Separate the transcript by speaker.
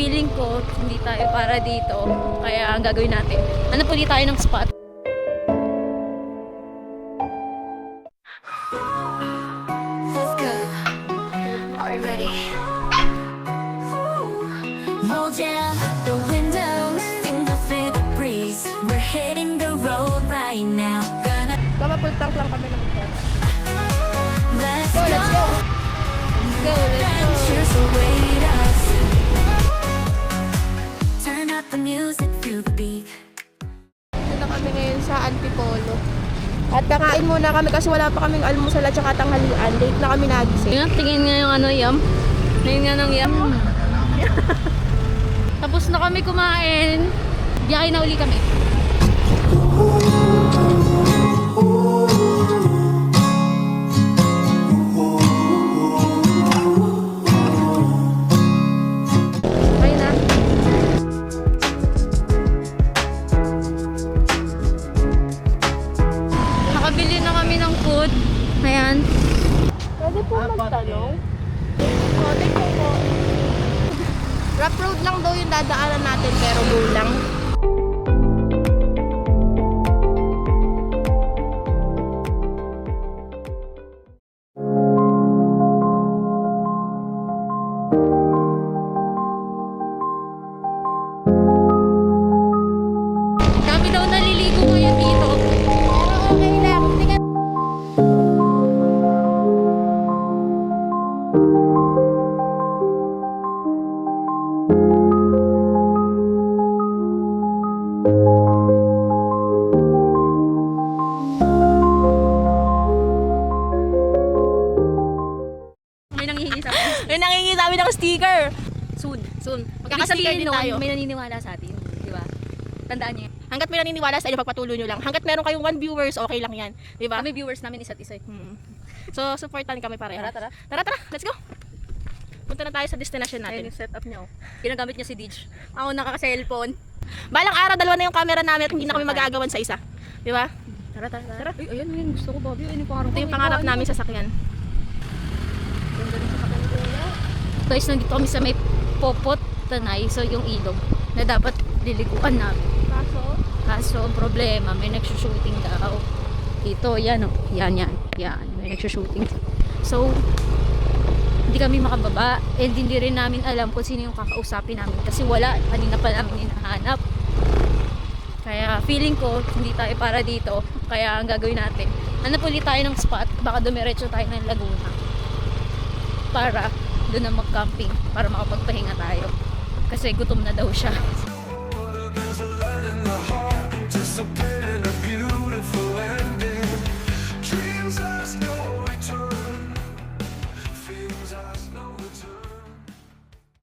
Speaker 1: feeling ko hindi tayo para dito. Kaya ang gagawin natin, hanap ulit tayo ng spot.
Speaker 2: Let's go. Are you ready? Roll down the windows and the feel the breeze. We're hitting the road right now. Gonna
Speaker 3: Mama-full tank lang kami ng ito.
Speaker 2: let's
Speaker 3: Go,
Speaker 2: go.
Speaker 3: let's go.
Speaker 2: Adventures await us. Turn up the music, feel the beat.
Speaker 3: Dito kami ngayon sa Antipolo. At kakain muna kami kasi wala pa kaming almusal at saka tanghalian. Late na kami nagising.
Speaker 1: Tingnan, tingin nga yung ano, yum. Tingin nga ng yum. Tapos na kami kumain. Biyahe na uli kami.
Speaker 3: Okay na.
Speaker 1: Nakabili na kami ng food. Ayan.
Speaker 3: Pwede po magtanong? Oh, thank you po. Rough road lang daw yung dadaanan natin pero go lang.
Speaker 1: Kami daw naliligo ngayon dito.
Speaker 3: Pero okay lang. Tingnan.
Speaker 1: May nangihingi sa akin.
Speaker 3: May nangingi namin ng sticker.
Speaker 1: Soon. Soon.
Speaker 3: Magkaka-sticker din tayo.
Speaker 1: May naniniwala sa atin. Di ba? Tandaan niyo yan.
Speaker 3: Hanggat may naniniwala sa inyo, pagpatuloy nyo lang. Hanggat meron kayong 1 viewers, okay lang yan. Diba?
Speaker 1: Kami viewers namin isa't isa.
Speaker 3: So, supportan kami pareho.
Speaker 1: Tara.
Speaker 3: Tara, let's go. Punta na tayo sa destination
Speaker 1: Ayun
Speaker 3: natin.
Speaker 1: yung setup niya. Oh. Ginagamit niya si Dij. Ako nakaka-cellphone.
Speaker 3: Balang araw, dalawa na yung camera namin at hindi na kami mag-aagawan sa isa. Diba?
Speaker 1: Tara. Ay, ayan yun. Gusto ko, Bobby. Ayun yung pangarap
Speaker 3: Ito yung pangarap namin sa sakyan.
Speaker 1: Guys, nandito kami sa may Popot Tanay. So, yung ilog na dapat liliguan namin. Kaso, ang problema, may nagsushooting daw. Dito, yan o. Yan. May nagsushooting. So, hindi kami makababa. And hindi rin namin alam kung sino yung kakausapin namin. Kasi wala. Kanina pa namin hinahanap. Kaya feeling ko, hindi tayo para dito. Kaya ang gagawin natin, hanap ulit tayo ng spot. Baka dumiretso tayo ng Laguna. Para doon na mag-camping. Para makapagpahinga tayo. Kasi gutom na daw siya.